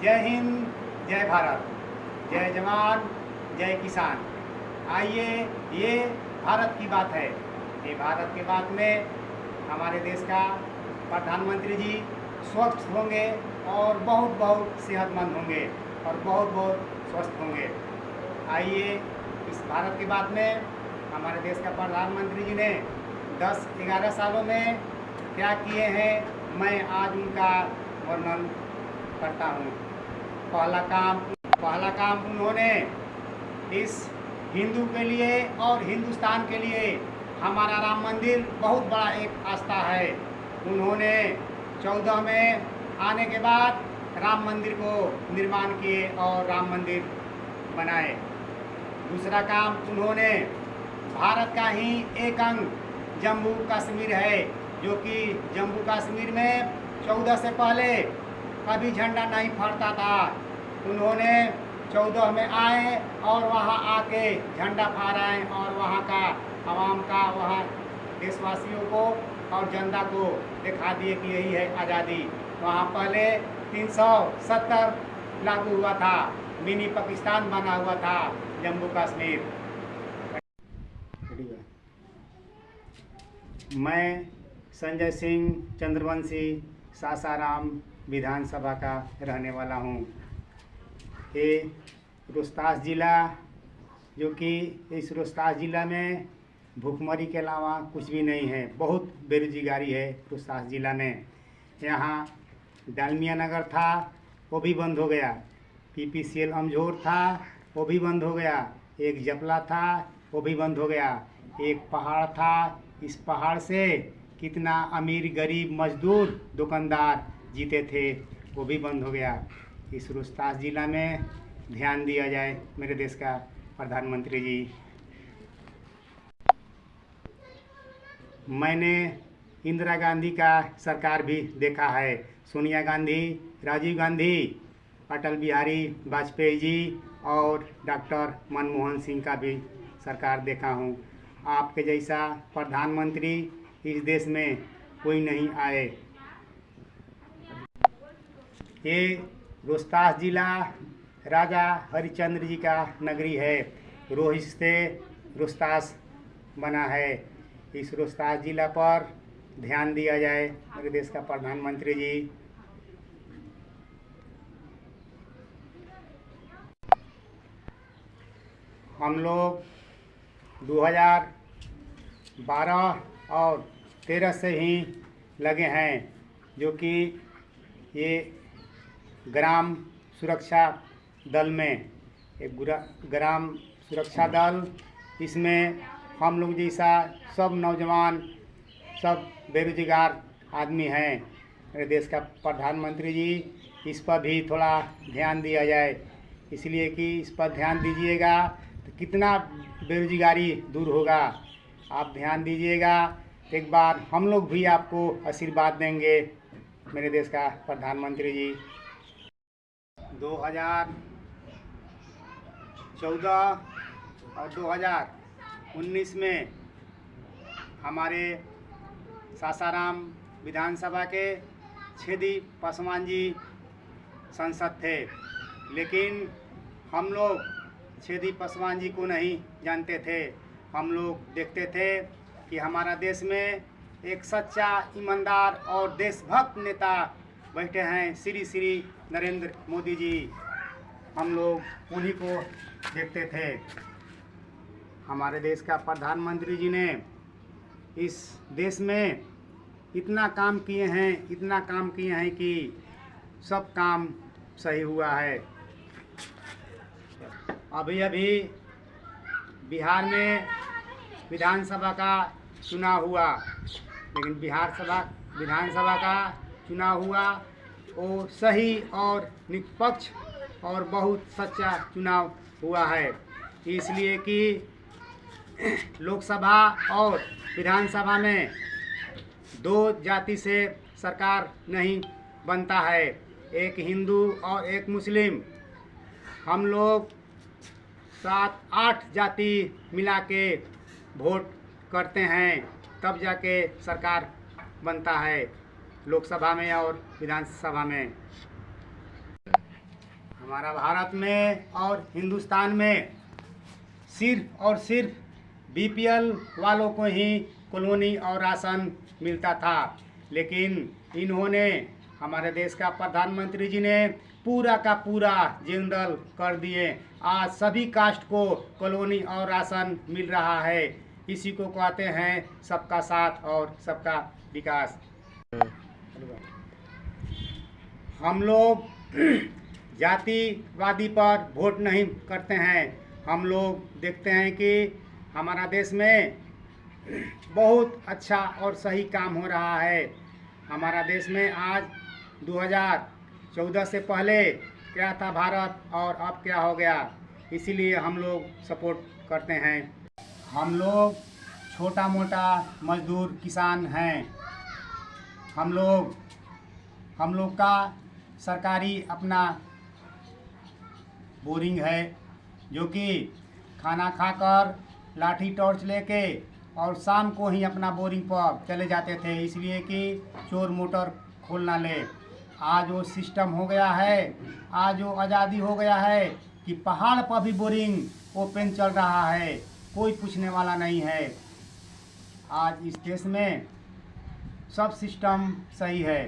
जय हिंद, जय भारत, जय जवान, जय किसान। आइए, ये भारत की बात है। ये भारत की बात में हमारे देश का प्रधानमंत्री जी स्वस्थ होंगे और बहुत बहुत सेहतमंद होंगे और बहुत बहुत स्वस्थ होंगे। आइए, इस भारत की बात में हमारे देश का प्रधानमंत्री जी ने 10-11 सालों में क्या किए हैं, मैं आज उनका वर्णन करता हूँ। पहला काम उन्होंने इस हिंदू के लिए और हिंदुस्तान के लिए हमारा राम मंदिर बहुत बड़ा एक आस्था है। उन्होंने 14 में आने के बाद राम मंदिर को निर्माण किए और राम मंदिर बनाए। दूसरा काम, उन्होंने भारत का ही एक अंग जम्मू कश्मीर है, जो कि जम्मू कश्मीर में 14 से पहले कभी झंडा नहीं फहरता था। उन्होंने 14 में आए और वहाँ आके झंडा फहराए और वहाँ का आवाम का, वहाँ देशवासियों को और जनता को दिखा दिए कि यही है आज़ादी। वहाँ पहले 370 लागू हुआ था, मिनी पाकिस्तान बना हुआ था जम्मू कश्मीर। मैं संजय सिंह चंद्रवंशी सासाराम विधानसभा का रहने वाला हूँ। ये रोहतास ज़िला, जो कि इस रोहतास ज़िला में भूखमरी के अलावा कुछ भी नहीं है। बहुत बेरोजगारी है रोहतास ज़िला में। यहाँ डालमिया नगर था, वो भी बंद हो गया। PPCL अमझोर था, वो भी बंद हो गया। एक जपला था, वो भी बंद हो गया। एक पहाड़ था, इस पहाड़ से कितना अमीर गरीब मजदूर दुकानदार जीते थे, वो भी बंद हो गया। इस रोहतास ज़िला में ध्यान दिया जाए मेरे देश का प्रधानमंत्री जी। मैंने इंदिरा गांधी का सरकार भी देखा है, सोनिया गांधी, राजीव गांधी, अटल बिहारी वाजपेयी जी और डॉक्टर मनमोहन सिंह का भी सरकार देखा हूँ। आपके जैसा प्रधानमंत्री इस देश में कोई नहीं आए। ये रोहतास ज़िला राजा हरिश्चंद्र जी का नगरी है। रोहित से रोहतास बना है। इस रोहतास ज़िला पर ध्यान दिया जाए मेरे देश का प्रधानमंत्री जी। हम लोग 2012 और 13 से ही लगे हैं, जो कि ये ग्राम सुरक्षा दल में, एक ग्राम सुरक्षा दल, इसमें हम लोग जैसा सब नौजवान, सब बेरोजगार आदमी हैं। मेरे देश का प्रधानमंत्री जी, इस पर भी थोड़ा ध्यान दिया जाए, इसलिए कि इस पर ध्यान दीजिएगा तो कितना बेरोजगारी दूर होगा। आप ध्यान दीजिएगा, एक बार हम लोग भी आपको आशीर्वाद देंगे मेरे देश का प्रधानमंत्री जी। 2014 और 2019 में हमारे सासाराम विधानसभा के छेदी पासवान जी सांसद थे, लेकिन हम लोग छेदी पासवान जी को नहीं जानते थे। हम लोग देखते थे कि हमारा देश में एक सच्चा, ईमानदार और देशभक्त नेता बैठे हैं, श्री नरेंद्र मोदी जी। हम लोग उन्हीं को देखते थे। हमारे देश का प्रधानमंत्री जी ने इस देश में इतना काम किए हैं कि सब काम सही हुआ है। अभी बिहार में विधानसभा का चुनाव हुआ, लेकिन विधानसभा का चुनाव हुआ वो सही और निष्पक्ष और बहुत सच्चा चुनाव हुआ है, इसलिए कि लोकसभा और विधानसभा में दो जाति से सरकार नहीं बनता है, एक हिंदू और एक मुस्लिम। हम लोग 7-8 जाति मिला के वोट करते हैं, तब जाके सरकार बनता है लोकसभा में और विधानसभा में। हमारा भारत में और हिंदुस्तान में सिर्फ और सिर्फ बीपीएल वालों को ही कॉलोनी और राशन मिलता था, लेकिन इन्होंने हमारे देश का प्रधानमंत्री जी ने पूरा का पूरा जनरल कर दिए। आज सभी कास्ट को कॉलोनी और राशन मिल रहा है। इसी को कहते हैं सबका साथ और सबका विकास। हम लोग जातिवादी पर वोट नहीं करते हैं। हम लोग देखते हैं कि हमारा देश में बहुत अच्छा और सही काम हो रहा है। हमारा देश में आज 2014 से पहले क्या था भारत और अब क्या हो गया, इसीलिए हम लोग सपोर्ट करते हैं। हम लोग छोटा मोटा मजदूर किसान हैं। हम लोग का सरकारी अपना बोरिंग है, जो कि खाना खाकर लाठी टॉर्च लेके और शाम को ही अपना बोरिंग पर चले जाते थे, इसलिए कि चोर मोटर खोल ना ले। आज वो सिस्टम हो गया है, आज वो आज़ादी हो गया है कि पहाड़ पर भी बोरिंग ओपन चल रहा है, कोई पूछने वाला नहीं है। आज इस देश में सब सिस्टम सही है।